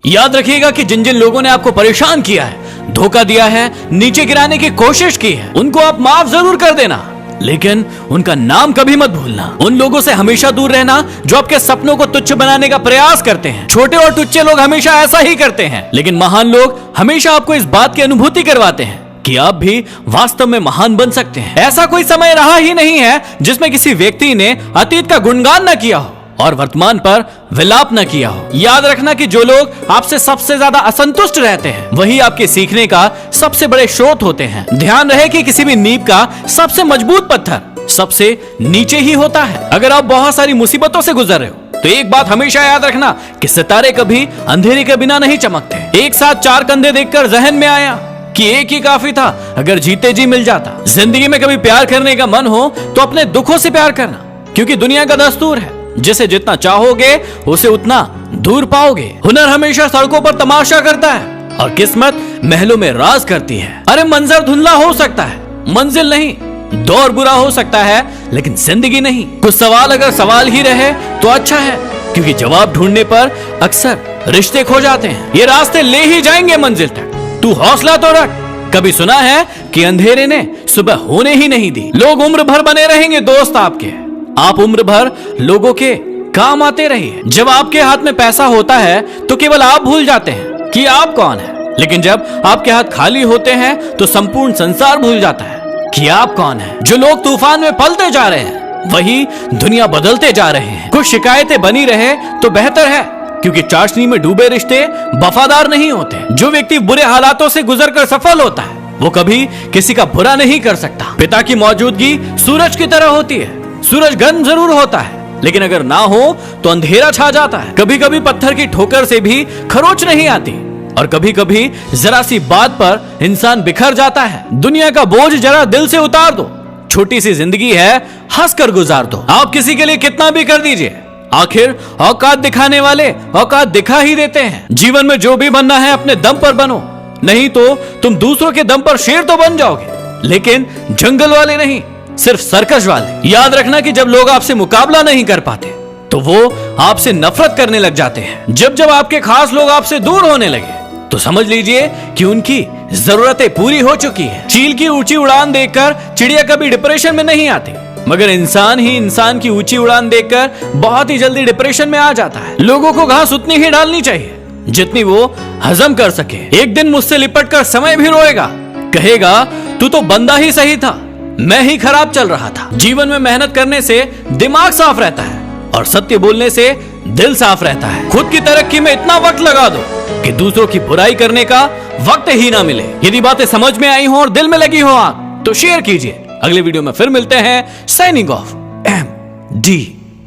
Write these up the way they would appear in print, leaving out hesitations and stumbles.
याद रखिएगा कि जिन जिन लोगों ने आपको परेशान किया है, धोखा दिया है, नीचे गिराने की कोशिश की है, उनको आप माफ जरूर कर देना, लेकिन उनका नाम कभी मत भूलना। उन लोगों से हमेशा दूर रहना जो आपके सपनों को तुच्छ बनाने का प्रयास करते हैं। छोटे और टुच्चे लोग हमेशा ऐसा ही करते हैं, लेकिन महान लोग हमेशा आपको इस बात की अनुभूति करवाते हैं कि आप भी वास्तव में महान बन सकते हैं। ऐसा कोई समय रहा ही नहीं है जिसमें किसी व्यक्ति ने अतीत का गुणगान न किया हो और वर्तमान पर विलाप न किया हो। याद रखना कि जो लोग आपसे सबसे ज्यादा असंतुष्ट रहते हैं, वही आपके सीखने का सबसे बड़े स्रोत होते हैं। ध्यान रहे कि किसी भी नींव का सबसे मजबूत पत्थर सबसे नीचे ही होता है। अगर आप बहुत सारी मुसीबतों से गुजर रहे हो तो एक बात हमेशा याद रखना कि सितारे कभी अंधेरे के बिना नहीं चमकते। एक साथ चार कंधे देखकर जहन में आया कि एक ही काफी था अगर जीते जी मिल जाता। जिंदगी में कभी प्यार करने का मन हो तो अपने दुखों से प्यार करना, क्योंकि दुनिया का दस्तूर है जिसे जितना चाहोगे उसे उतना दूर पाओगे। हुनर हमेशा सड़कों पर तमाशा करता है और किस्मत महलों में राज करती है। अरे मंजर धुंधला हो सकता है, मंजिल नहीं। दौर बुरा हो सकता है, लेकिन जिंदगी नहीं। कुछ सवाल अगर सवाल ही रहे तो अच्छा है, क्योंकि जवाब ढूंढने पर अक्सर रिश्ते खो जाते हैं। ये रास्ते ले ही जाएंगे मंजिल तक, तू हौसला तो रख। कभी सुना है कि अंधेरे ने सुबह होने ही नहीं दी। लोग उम्र भर बने रहेंगे दोस्त आपके, आप उम्र भर लोगों के काम आते रहिए। जब आपके हाथ में पैसा होता है तो केवल आप भूल जाते हैं कि आप कौन है, लेकिन जब आपके हाथ खाली होते हैं तो संपूर्ण संसार भूल जाता है कि आप कौन है। जो लोग तूफान में पलते जा रहे हैं वही दुनिया बदलते जा रहे हैं। कुछ शिकायतें बनी रहे तो बेहतर है, क्योंकि चाशनी में डूबे रिश्ते वफादार नहीं होते। जो व्यक्ति बुरे हालातों से गुजरकर सफल होता है वो कभी किसी का बुरा नहीं कर सकता। पिता की मौजूदगी सूरज की तरह होती है। सूरज गर्म जरूर होता है, लेकिन अगर ना हो तो अंधेरा छा जाता है। कभी कभी पत्थर की ठोकर से भी खरोच नहीं आती, और कभी कभी जरा सी बात पर इंसान बिखर जाता है। दुनिया का बोझ जरा दिल से उतार दो। छोटी सी जिंदगी है, हंसकर गुजार दो। आप किसी के लिए कितना भी कर दीजिए, आखिर औकात दिखाने वाले औकात दिखा ही देते हैं। जीवन में जो भी बनना है अपने दम पर बनो, नहीं तो तुम दूसरों के दम पर शेर तो बन जाओगे, लेकिन जंगल वाले नहीं, सिर्फ सर्कस वाले। याद रखना कि जब लोग आपसे मुकाबला नहीं कर पाते तो वो आपसे नफरत करने लग जाते हैं। जब जब आपके खास लोग आपसे दूर होने लगे तो समझ लीजिए कि उनकी जरूरतें पूरी हो चुकी है। चील की ऊंची उड़ान देखकर चिड़िया कभी डिप्रेशन में नहीं आती, मगर इंसान ही इंसान की ऊंची उड़ान देखकर बहुत ही जल्दी डिप्रेशन में आ जाता है। लोगों को घास उतनी ही डालनी चाहिए जितनी वो हजम कर सके। एक दिन मुझसे लिपट कर समय भी रोएगा, कहेगा तू तो बंदा ही सही था, मैं ही खराब चल रहा था। जीवन में मेहनत करने से दिमाग साफ रहता है और सत्य बोलने से दिल साफ रहता है। खुद की तरक्की में इतना वक्त लगा दो कि दूसरों की बुराई करने का वक्त ही ना मिले। यदि बातें समझ में आई हो और दिल में लगी हो आग तो शेयर कीजिए। अगले वीडियो में फिर मिलते हैं। Signing off, MD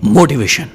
motivation.